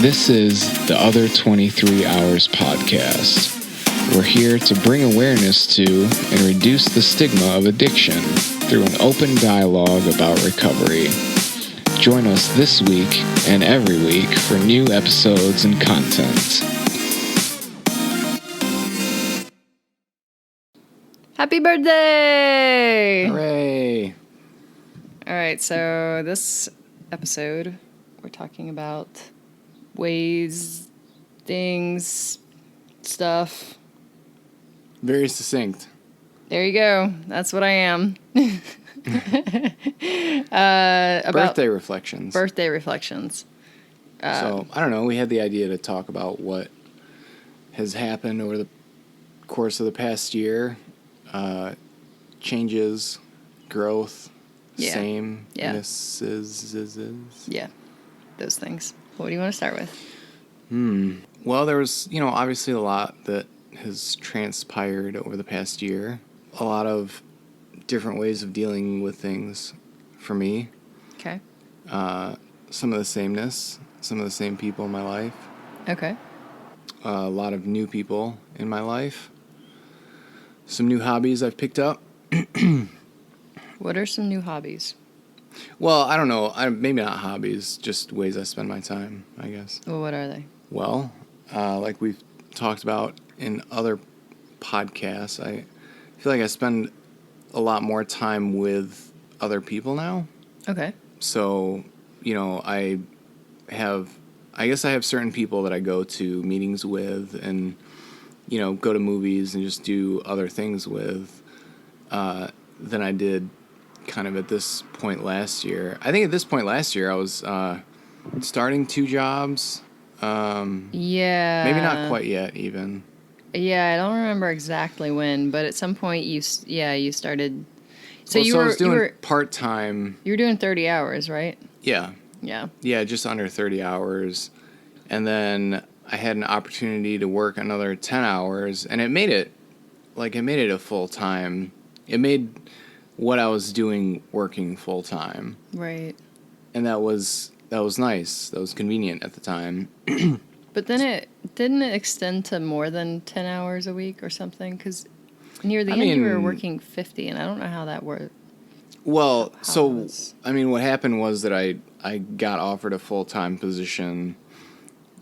This is the Other 23 Hours podcast. We're here to bring awareness to and reduce the stigma of addiction through an open dialogue about recovery. Join us this week and every week for new episodes and content. Happy birthday! Hooray! All right, so this episode, we're talking about ways, things, stuff. Very succinct. There you go. That's what I am. About Birthday reflections. birthday reflections. So, I don't know, we had the idea to talk about what has happened over the course of the past year. Changes, growth, Yeah. same, Yeah. misses. Yeah, those things. What do you want to start with? Well, there was, obviously a lot that has transpired over the past year. A lot of different ways of dealing with things for me. Okay. Some of the sameness, some of the same people in my life. Okay. A lot of new people in my life. Some new hobbies I've picked up. What are some new hobbies? Well, I don't know. Maybe not hobbies, just ways I spend my time, I guess. Well, what are they? Well, like we've talked about in other podcasts, I feel like I spend a lot more time with other people now. Okay. So, I guess I have certain people that I go to meetings with and, go to movies and just do other things with than I did kind of at this point last year. I think at this point last year I was starting 2 jobs. Yeah. Maybe not quite yet even. Yeah, I don't remember exactly when, but at some point you started. So Well, you I was doing were part-time. you were doing 30 hours, right? Yeah. Yeah. Yeah, just under 30 hours. And then I had an opportunity to work another 10 hours, and it made it a full-time. It made what I was doing working full-time. Right. And that was nice. That was convenient at the time. But then it didn't extend to more than 10 hours a week or something, because near the end you were working 50, and I don't know how that worked. Well, what happened was that I got offered a full-time position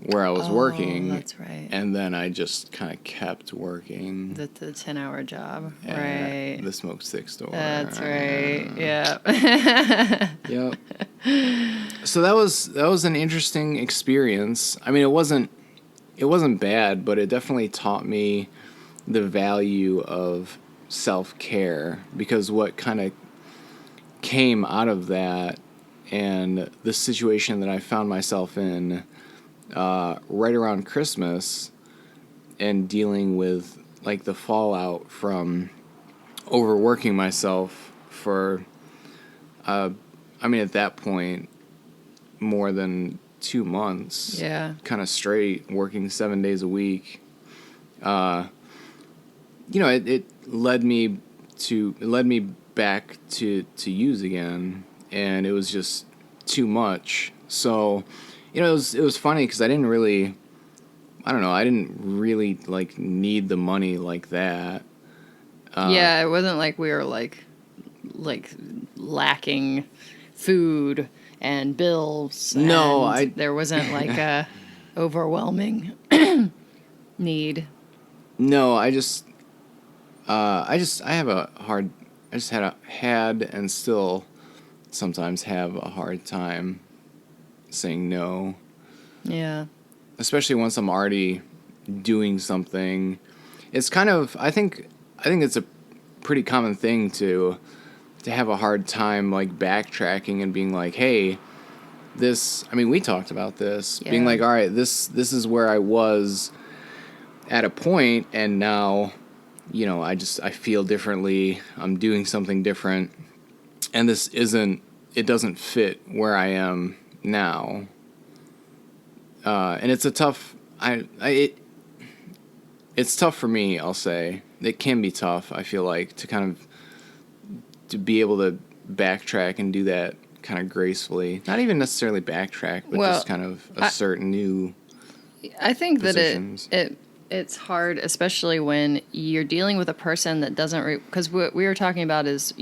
where I was working. That's right. And then I just kind of kept working. The 10-hour job. At right. the Smoke Stick store. That's right. Yeah. Yep. So that was an interesting experience. I mean, it wasn't bad, but it definitely taught me the value of self-care, because what kind of came out of that and the situation that I found myself in right around Christmas and dealing with like the fallout from overworking myself for at that point more than 2 months. Yeah. Kind of straight, working 7 days a week. It led me back to use again, and it was just too much. So, it was funny because I didn't really like need the money like that. Yeah, it wasn't like we were like lacking food and bills. No, and there wasn't like a overwhelming need. No, I just had and still sometimes have a hard time saying no. Yeah. Especially once I'm already doing something. It's kind of, I think it's a pretty common thing to have a hard time like backtracking and being like, hey, we talked about this. Yeah. Being like, all right, this is where I was at a point, and now, I feel differently. I'm doing something different, and it doesn't fit where I am now. And it's a tough, it's tough for me, I'll say. It can be tough, I feel like, to be able to backtrack and do that kind of gracefully, not even necessarily backtrack, but just kind of assert new I think positions. that it's hard, especially when you're dealing with a person that doesn't, because what we were talking about is,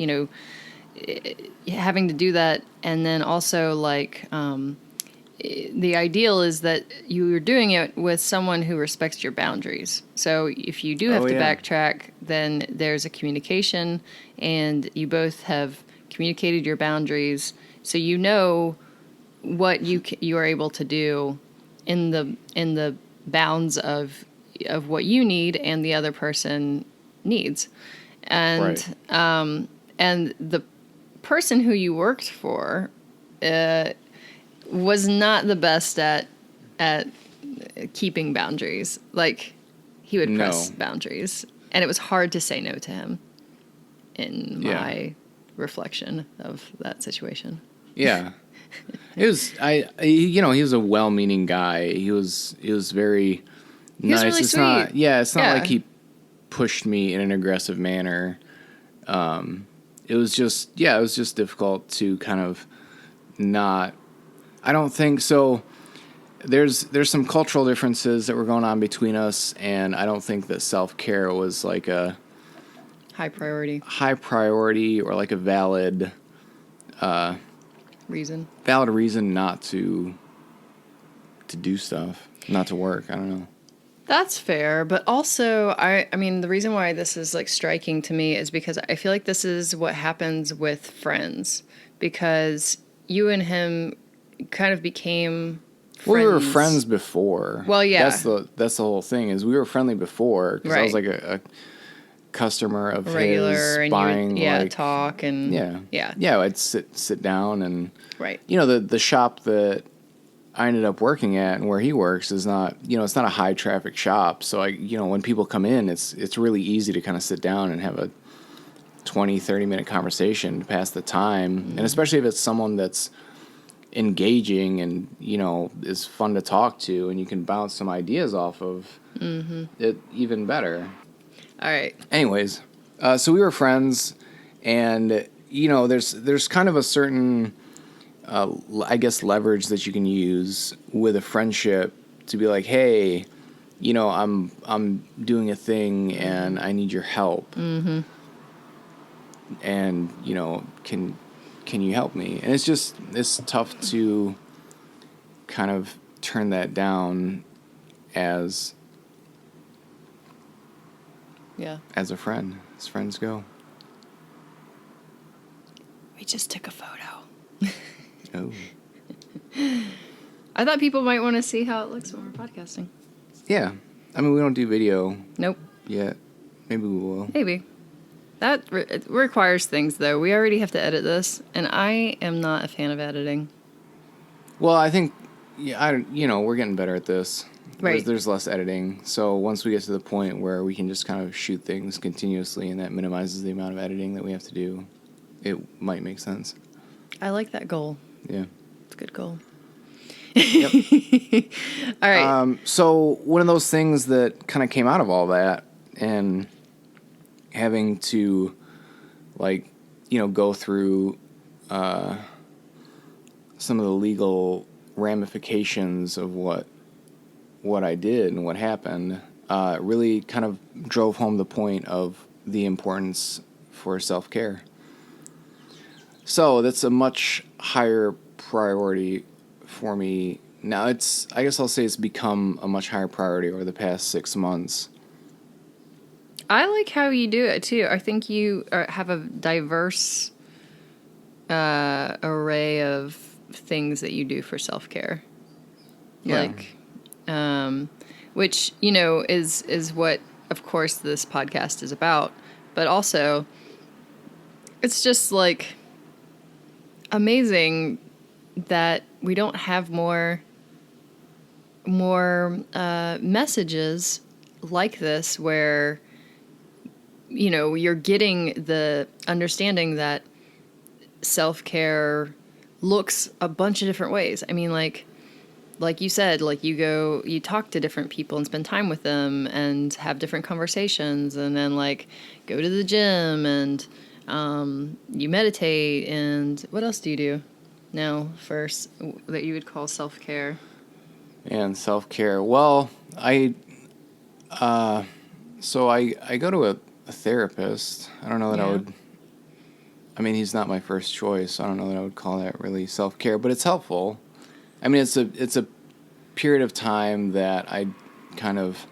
having to do that. And then also like, the ideal is that you're doing it with someone who respects your boundaries. So if you do have to backtrack, then there's a communication, and you both have communicated your boundaries, so you know what you are able to do in the bounds of what you need and the other person needs, and and the person who you worked for was not the best at keeping boundaries. Like, he would press boundaries, and it was hard to say no to him in my reflection of that situation. Yeah. It was, he was a well-meaning guy. He was very nice. Really it's sweet. It's not like he pushed me in an aggressive manner. It was just difficult to kind of not, I don't think so. There's some cultural differences that were going on between us, and I don't think that self-care was like a high priority or like a valid reason not to do stuff, not to work. I don't know. That's fair, but also I mean, the reason why this is like striking to me is because I feel like this is what happens with friends, because you and him kind of became friends. Well, we were friends before. Well, yeah. That's the whole thing, is we were friendly before, because I was like a customer of regular, his, and buying, you would, like, talk and I'd sit down, and right. The shop that I ended up working at and where he works is not, it's not a high traffic shop. So when people come in, it's really easy to kind of sit down and have a 20-30 minute conversation to pass the time. Mm-hmm. And especially if it's someone that's engaging and, is fun to talk to, and you can bounce some ideas off of, it even better. All right. Anyways, so we were friends, and, there's kind of a certain, I guess, leverage that you can use with a friendship to be like, hey, I'm doing a thing and I need your help. Mm-hmm. And, can you help me? And it's tough to kind of turn that down as a friend, as friends go. We just took a photo. Oh. I thought people might want to see how it looks when we're podcasting. Yeah. I mean, we don't do video. Nope. Yet. Maybe we will. Maybe. That it requires things, though. We already have to edit this, and I am not a fan of editing. Well, I think, we're getting better at this. Right. There's less editing. So once we get to the point where we can just kind of shoot things continuously, and that minimizes the amount of editing that we have to do, it might make sense. I like that goal. Yeah. It's a good goal. Yep. All right. So one of those things that kind of came out of all that, and having to, go through some of the legal ramifications of what I did and what happened, really kind of drove home the point of the importance for self-care. So that's a much higher priority for me now. I guess I'll say it's become a much higher priority over the past 6 months. I like how you do it too. I think you have a diverse array of things that you do for self-care. Yeah. Which, is what, of course, this podcast is about. But also, it's just amazing that we don't have more messages like this where, you're getting the understanding that self-care looks a bunch of different ways. I mean, like you said, you talk to different people and spend time with them and have different conversations, and then go to the gym and you meditate, and what else do you do? now that you would call self-care? And self-care. Well, so I go to a therapist. I don't know that I would. I mean, he's not my first choice. So I don't know that I would call that really self-care, but it's helpful. I mean, it's a period of time that I kind of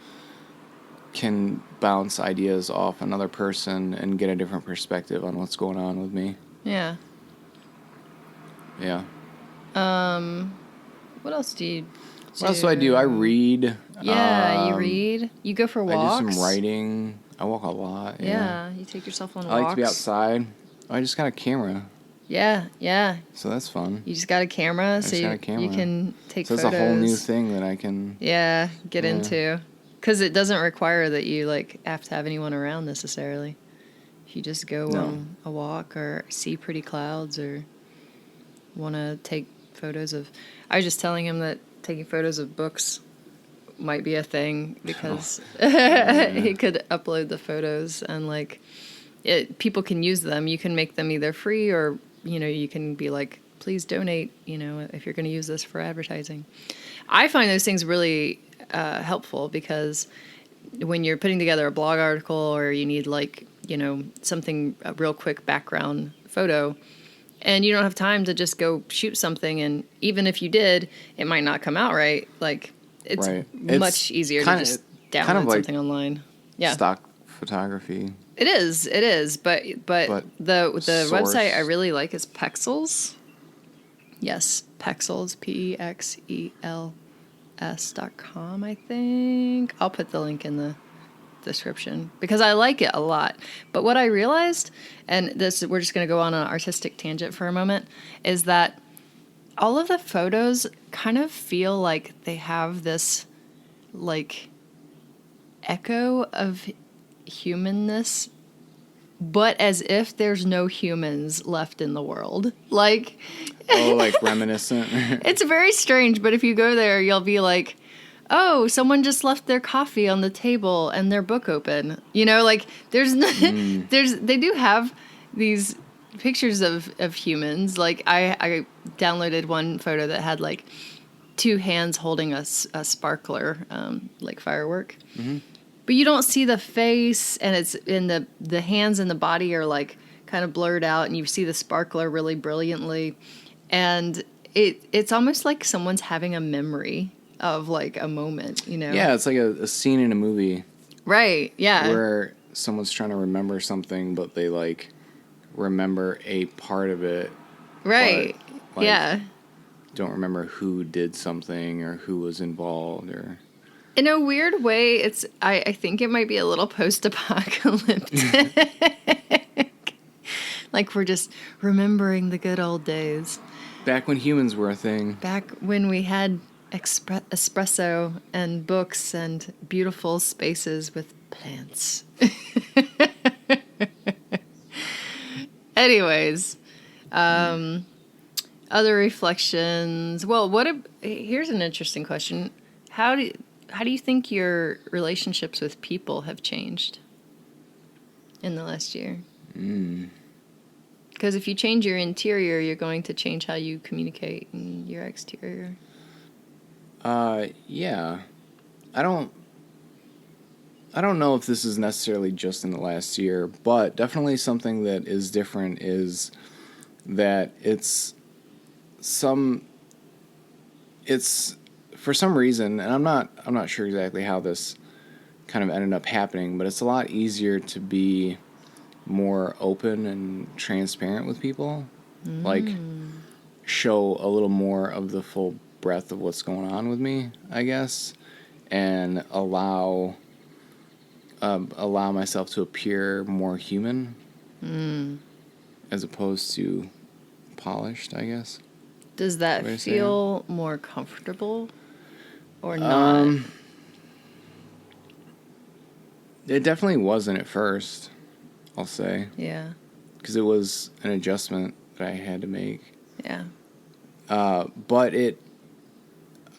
can bounce ideas off another person and get a different perspective on what's going on with me. Yeah. Yeah. What else do you do? What else do I do? I read. Yeah, you read. You go for walks. I do some writing. I walk a lot. Yeah, you take yourself on walks. I like to be outside. I just got a camera. Yeah. So that's fun. You just got a camera, so you can take photos. So that's a whole new thing that I can... get into. Because it doesn't require that you have to have anyone around necessarily. If you just go on a walk or see pretty clouds or want to take photos of... I was just telling him that taking photos of books might be a thing because he could upload the photos and people can use them. You can make them either free or, you can be like, please donate, if you're going to use this for advertising. I find those things really helpful because when you're putting together a blog article or you need something, a real quick background photo, and you don't have time to just go shoot something, and even if you did, it might not come out right. It's much easier to just download something online. Yeah, stock photography. It is, but the website I really like is Pexels. Yes, Pexels, PEXELS.com, I think. I'll put the link in the description because I like it a lot. But what I realized, and we're just going to go on an artistic tangent for a moment, is that all of the photos kind of feel like they have this echo of humanness, but as if there's no humans left in the world. Reminiscent. It's very strange, but if you go there, you'll be like, oh, someone just left their coffee on the table and their book open. There's they do have these pictures of humans. I downloaded one photo that had two hands holding a sparkler, firework. Mm-hmm. But you don't see the face, and it's in the hands and the body are kind of blurred out, and you see the sparkler really brilliantly. And it's almost like someone's having a memory of a moment, Yeah, it's like a scene in a movie. Right, yeah. Where someone's trying to remember something, but they remember a part of it. Right, but, yeah. Don't remember who did something or who was involved or... In a weird way, I think it might be a little post-apocalyptic. We're just remembering the good old days. Back when humans were a thing. Back when we had espresso and books and beautiful spaces with plants. Anyways, other reflections. Well, here's an interesting question. How do you think your relationships with people have changed in the last year? Because if you change your interior, you're going to change how you communicate in your exterior. Yeah. I don't know if this is necessarily just in the last year, but definitely something that is different is that it's for some reason, and I'm not sure exactly how this kind of ended up happening, but it's a lot easier to be more open and transparent with people. Show a little more of the full breadth of what's going on with me, I guess, and allow myself to appear more human as opposed to polished, I guess. Does that feel more comfortable or not? It definitely wasn't at first, I'll say. Yeah. Because it was an adjustment that I had to make. Yeah. But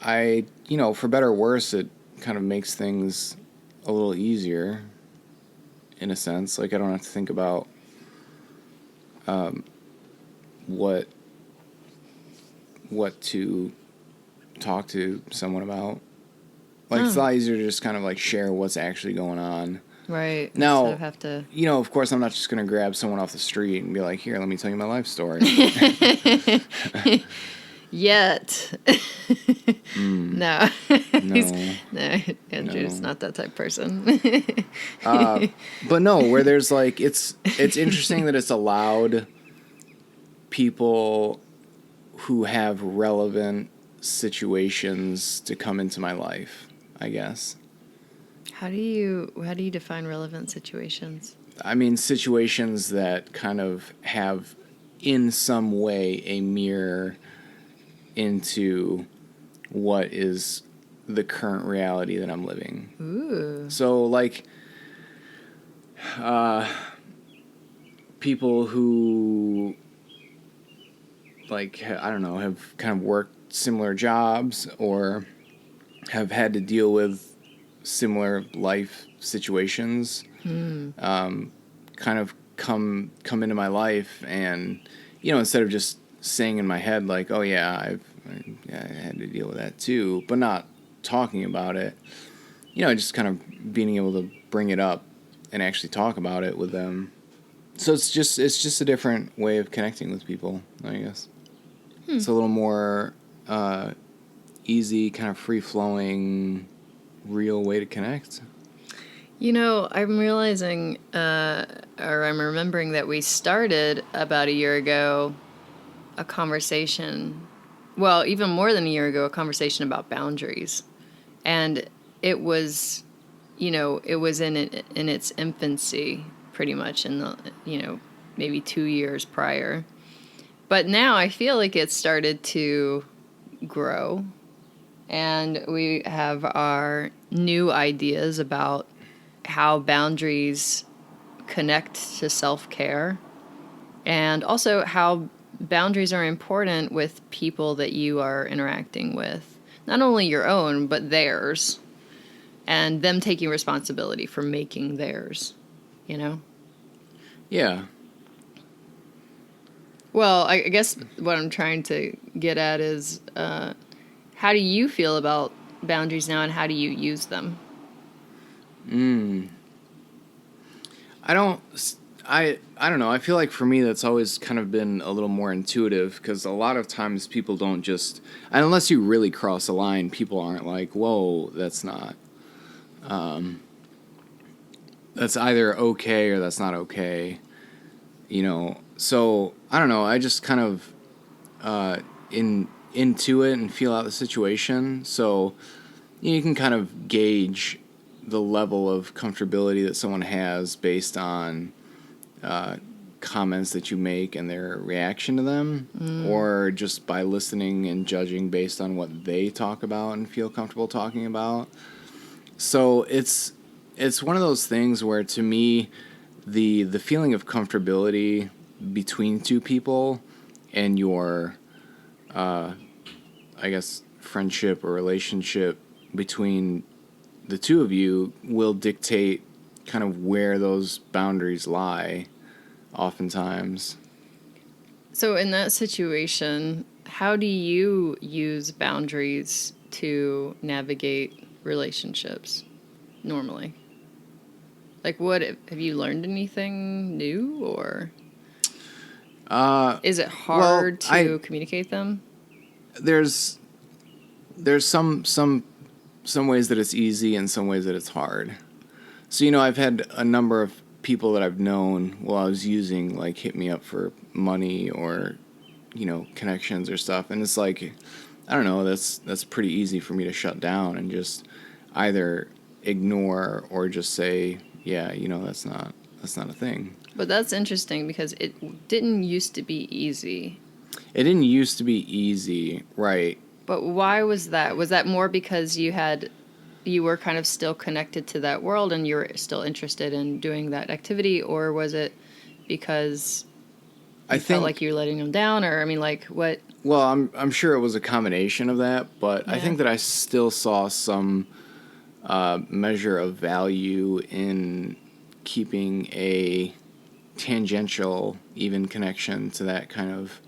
for better or worse, it kind of makes things a little easier in a sense. I don't have to think about what what to talk to someone about. Like, it's a lot easier to just kind of, like, share what's actually going on. Right. Now, instead of have to... you know, of course, I'm not just going to grab someone off the street and be like, here, let me tell you my life story. Yet. No. No. Andrew's not that type of person. But no, where there's, like, it's interesting that it's allowed people who have relevant situations to come into my life, I guess. How do you define relevant situations? I mean, situations that kind of have, in some way, a mirror into what is the current reality that I'm living. Ooh. So, like, people who, like, I don't know, have kind of worked similar jobs or have had to deal with similar life situations, kind of come into my life, and, you know, instead of just saying in my head, like, oh yeah, I had to deal with that too, but not talking about it, you know, just kind of being able to bring it up and actually talk about it with them. So it's just a different way of connecting with people, I guess. It's a little more easy, kind of free-flowing, real way to connect. You know, I'm realizing, or I'm remembering that we started about a year ago a conversation, well, even more than a year ago, a conversation about boundaries. And it was, you know, it was in its infancy, pretty much, in the, you know, maybe 2 years prior. But now I feel like it's started to grow, and we have our new ideas about how boundaries connect to self-care, and also how boundaries are important with people that you are interacting with. Not only your own, but theirs. And them taking responsibility for making theirs, you know? Yeah. Well, I guess what I'm trying to get at is, how do you feel about boundaries now, and how do you use them? I don't know. I feel like for me that's always kind of been a little more intuitive, because a lot of times people don't just, unless you really cross a line, people aren't like, whoa, that's not, that's either okay or that's not okay, you know. So I don't know. I just kind of into it and feel out the situation. So you can kind of gauge the level of comfortability that someone has based on comments that you make and their reaction to them, or just by listening and judging based on what they talk about and feel comfortable talking about. So it's one of those things where, to me, the feeling of comfortability between two people and your I guess friendship or relationship between the two of you will dictate kind of where those boundaries lie, oftentimes. So in that situation, how do you use boundaries to navigate relationships normally? Like, what have you learned anything new, or is it hard to communicate them? There's some ways that it's easy and some ways that it's hard. So, you know, I've had a number of people that I've known while I was using, like, hit me up for money or, you know, connections or stuff. And it's like, I don't know, that's pretty easy for me to shut down and just either ignore or just say, yeah, you know, that's not a thing. But that's interesting, because it didn't used to be easy. It didn't used to be easy, right? But why was that? Was that more because you were kind of still connected to that world and you were still interested in doing that activity, or was it because you felt like you were letting them down, or, I mean, like, what? Well, I'm sure it was a combination of that, but yeah. I think that I still saw some measure of value in keeping a tangential, even connection to that kind of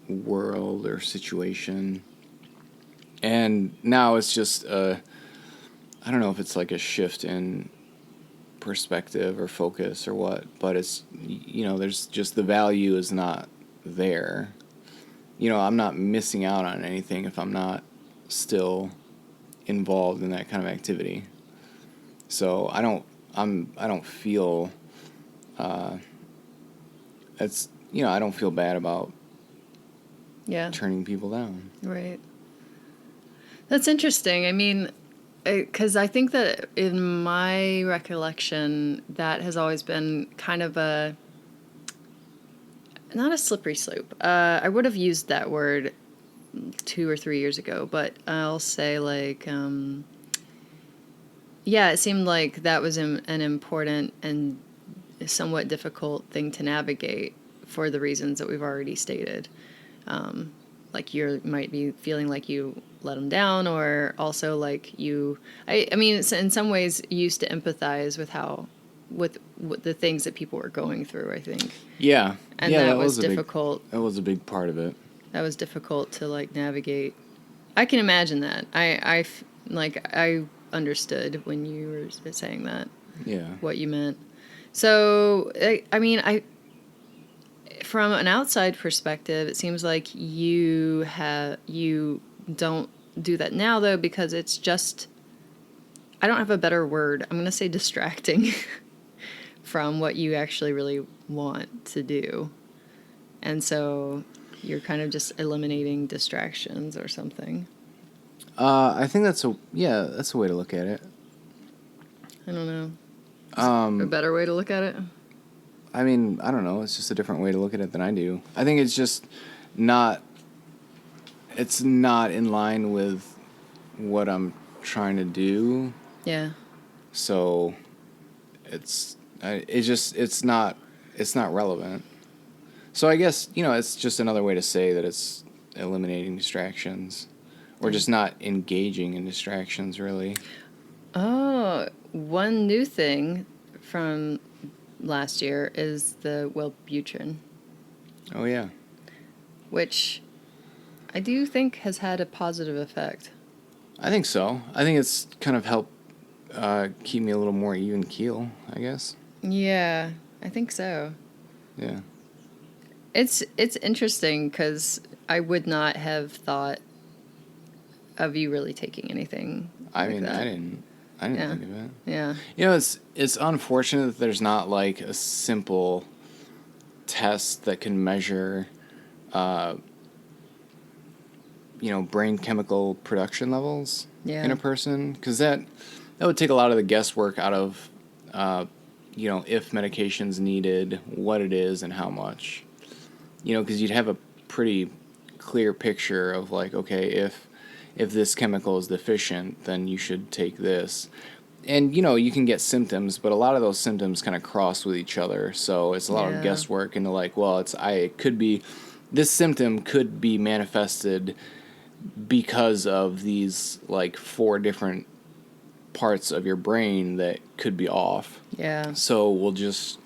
world or situation. And now it's just, I don't know if it's like a shift in perspective or focus or what, but it's, there's just the value is not there. I'm not missing out on anything if I'm not still involved in that kind of activity. So I don't feel, I don't feel bad about turning people down. Right. That's interesting. I mean, because I think that in my recollection, that has always been kind of not a slippery slope. I would have used that word 2 or 3 years ago, but I'll say like, it seemed like that was an important and somewhat difficult thing to navigate for the reasons that we've already stated. Like you might be feeling like you let them down, or also like I mean, in some ways you used to empathize with the things that people were going through, I think. Yeah. And that was difficult. That was a big part of it. That was difficult to like navigate. I can imagine that. I understood when you were saying that. Yeah. What you meant. So, I mean, from an outside perspective, it seems like you don't do that now, though, because it's just, I don't have a better word. I'm going to say distracting from what you actually really want to do. And so you're kind of just eliminating distractions or something. I think that's a way to look at it. I don't know. Is there a better way to look at it? I mean, I don't know. It's just a different way to look at it than I do. I think it's just not in line with what I'm trying to do. Yeah. So it's not relevant. So I guess, it's just another way to say that it's eliminating distractions or just not engaging in distractions, really. Oh, one new thing from last year is the Wellbutrin. Oh, yeah. Which I do think has had a positive effect. I think so. I think it's kind of helped keep me a little more even keel, I guess. Yeah, I think so. Yeah. It's interesting because I would not have thought of you really taking anything. I didn't think of it. Yeah. It's unfortunate that there's not like a simple test that can measure, brain chemical production levels in a person, because that would take a lot of the guesswork out of, if medication's needed, what it is, and how much. Because you'd have a pretty clear picture of like, okay, if this chemical is deficient, then you should take this. And, you can get symptoms, but a lot of those symptoms kind of cross with each other. So it's a lot of guesswork into like, well, this symptom could be manifested because of these like 4 different parts of your brain that could be off. Yeah. So we'll just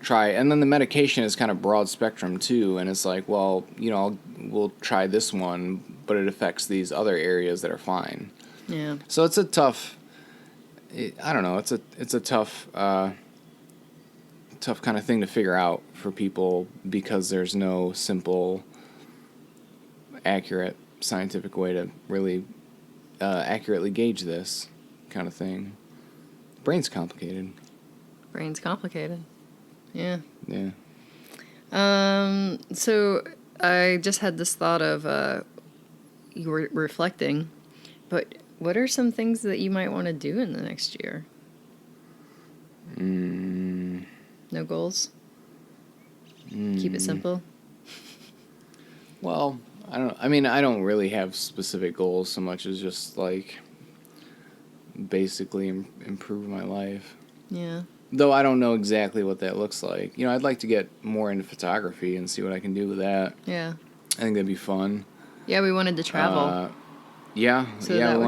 try. And then the medication is kind of broad spectrum too. And it's like, well, we'll try this one, but it affects these other areas that are fine. Yeah. So it's a tough, I don't know, it's a tough kind of thing to figure out for people because there's no simple, accurate scientific way to really accurately gauge this kind of thing. Brain's complicated. Yeah. Yeah. So I just had this thought of you were reflecting, but what are some things that you might want to do in the next year? No goals? Keep it simple? Well, I don't really have specific goals so much as just like basically improve my life. Yeah. Though I don't know exactly what that looks like. I'd like to get more into photography and see what I can do with that. Yeah. I think that'd be fun. Yeah, we wanted to travel. We want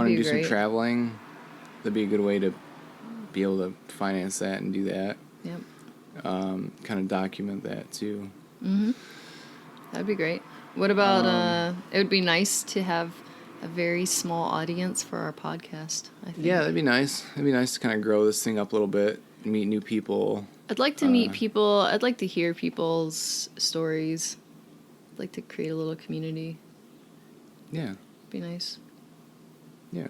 to do some great. traveling. That'd be a good way to be able to finance that and do that. Yep. Kind of document that too. Mm-hmm. That'd be great. What about, it would be nice to have a very small audience for our podcast, I think. Yeah, that'd be nice. It'd be nice to kind of grow this thing up a little bit, meet new people. I'd like to meet people. I'd like to hear people's stories. I'd like to create a little community. Yeah. Be nice. Yeah.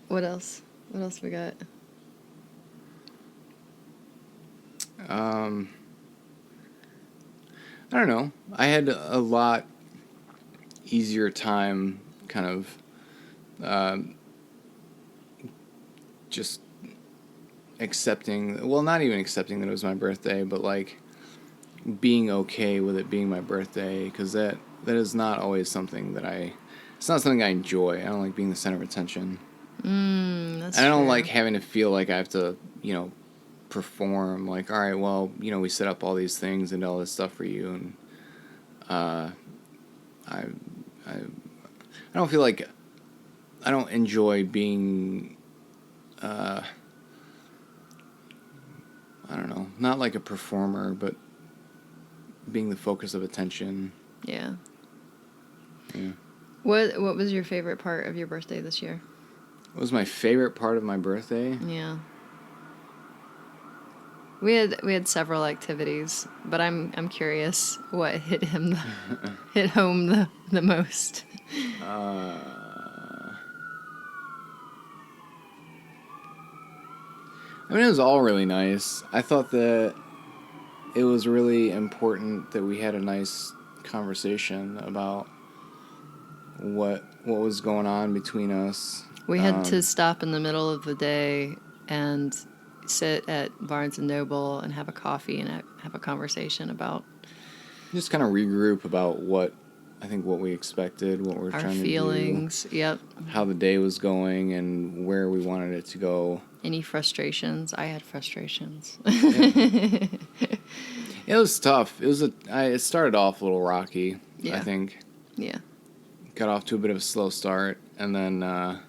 What else? What else we got? I don't know. I had a lot easier time kind of just accepting, well, not even accepting that it was my birthday, but like being okay with it being my birthday, because that is not always something that it's not something I enjoy. I don't like being the center of attention. That's and I don't true. like having to feel like I have to, perform, like, all right, well, we set up all these things and all this stuff for you, and I don't feel like, I don't enjoy being, I don't know, not like a performer, but being the focus of attention. Yeah. Yeah. What was your favorite part of your birthday this year? What was my favorite part of my birthday? Yeah. We had several activities, but I'm curious what hit home the most. I mean, it was all really nice. I thought that it was really important that we had a nice conversation about what was going on between us. We had to stop in the middle of the day and sit at Barnes & Noble and have a coffee and have a conversation about just kind of regroup about what we expected, what we're our trying feelings, to do, yep, how the day was going, and where we wanted it to go. Any frustrations? I had frustrations. Yeah. It was tough. It started off a little rocky, yeah. I think. Yeah. Got off to a bit of a slow start, and then I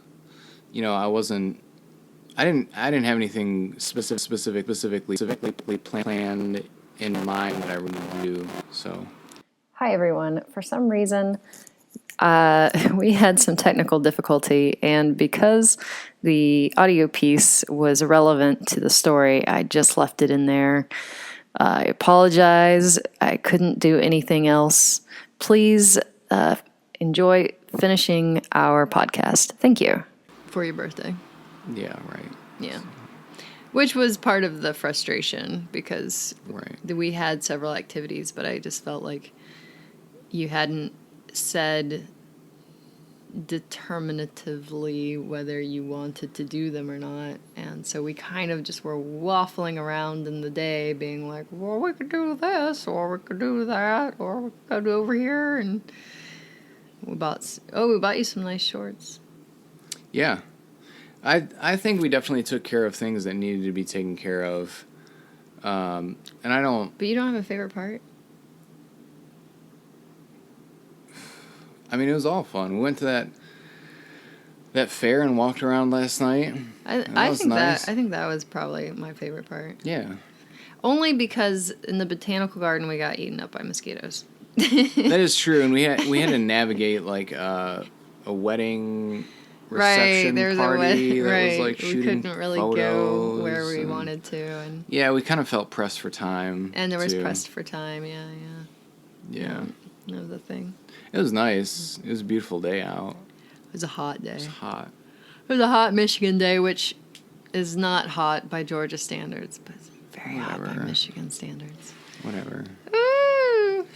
didn't have anything specifically planned in mind that I would do. So, hi everyone. For some reason, we had some technical difficulty, and because the audio piece was irrelevant to the story, I just left it in there. I apologize. I couldn't do anything else. Please enjoy finishing our podcast. Thank you. For your birthday. Yeah, right. Yeah. Which was part of the frustration, because we had several activities, but I just felt like you hadn't said determinatively whether you wanted to do them or not. And so we kind of just were waffling around in the day being like, well, we could do this, or we could do that, or we could go over here. And we bought you some nice shorts. Yeah. I think we definitely took care of things that needed to be taken care of. And I don't... But you don't have a favorite part? I mean, it was all fun. We went to that fair and walked around last night. I think that was probably my favorite part. Yeah. Only because in the botanical garden we got eaten up by mosquitoes. That is true, and we had to navigate like a wedding reception party that was like shooting we couldn't really go where we wanted to, and yeah, we kind of felt pressed for time. And there was pressed for time, yeah. That was the thing. It was nice. It was a beautiful day out. It was a hot day. It was hot. It was a hot Michigan day, which is not hot by Georgia standards, but it's very hot by Michigan standards. Whatever. Ooh.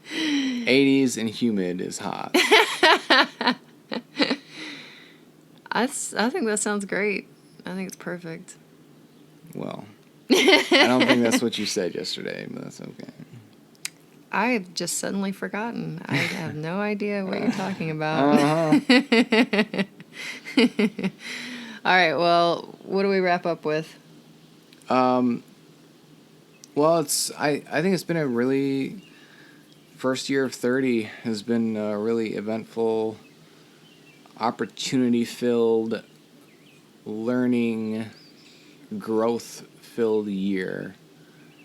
80s and humid is hot. I think that sounds great. I think it's perfect. Well, I don't think that's what you said yesterday, but that's okay. I've just suddenly forgotten. I have no idea what you're talking about. All right, well, what do we wrap up with? Well, I think it's been a really... First year of 30 has been a really eventful, opportunity-filled, learning, growth-filled year.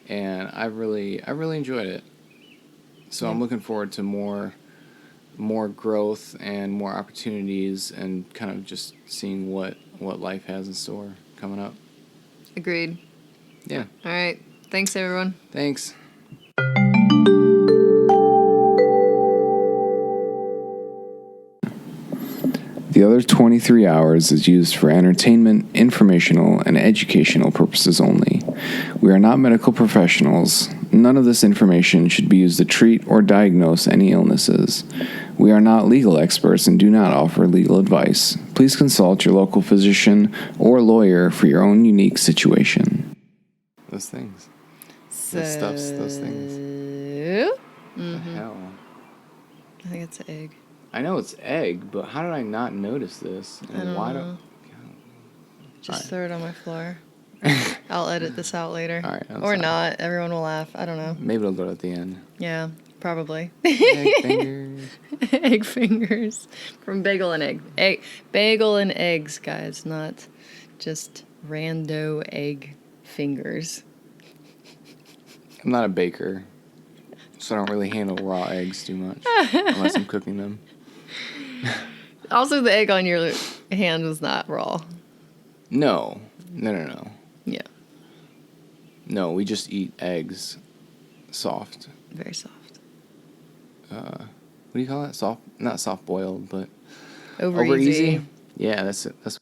and I really enjoyed it. So I'm looking forward to more growth and more opportunities, and kind of just seeing what life has in store coming up. Agreed. Yeah. All right. Thanks, everyone. Thanks. The other 23 hours is used for entertainment, informational, and educational purposes only. We are not medical professionals. None of this information should be used to treat or diagnose any illnesses. We are not legal experts and do not offer legal advice. Please consult your local physician or lawyer for your own unique situation. Those things. Those stuffs, those things. Mm-hmm. What the hell? I think it's an egg. I know it's egg, but how did I not notice this? And I don't why know. Just throw it on my floor. I'll edit this out later. All right. Or not. Everyone will laugh. I don't know. Maybe it'll go at the end. Yeah, probably. Egg fingers. Egg fingers. From Bagel and Egg. Bagel and eggs, guys. Not just rando egg fingers. I'm not a baker, so I don't really handle raw eggs too much unless I'm cooking them. Also, the egg on your hand was not raw. No. Yeah. No, we just eat eggs soft. Very soft. What do you call it? Soft? Not soft boiled, but over easy. Yeah, that's it. That's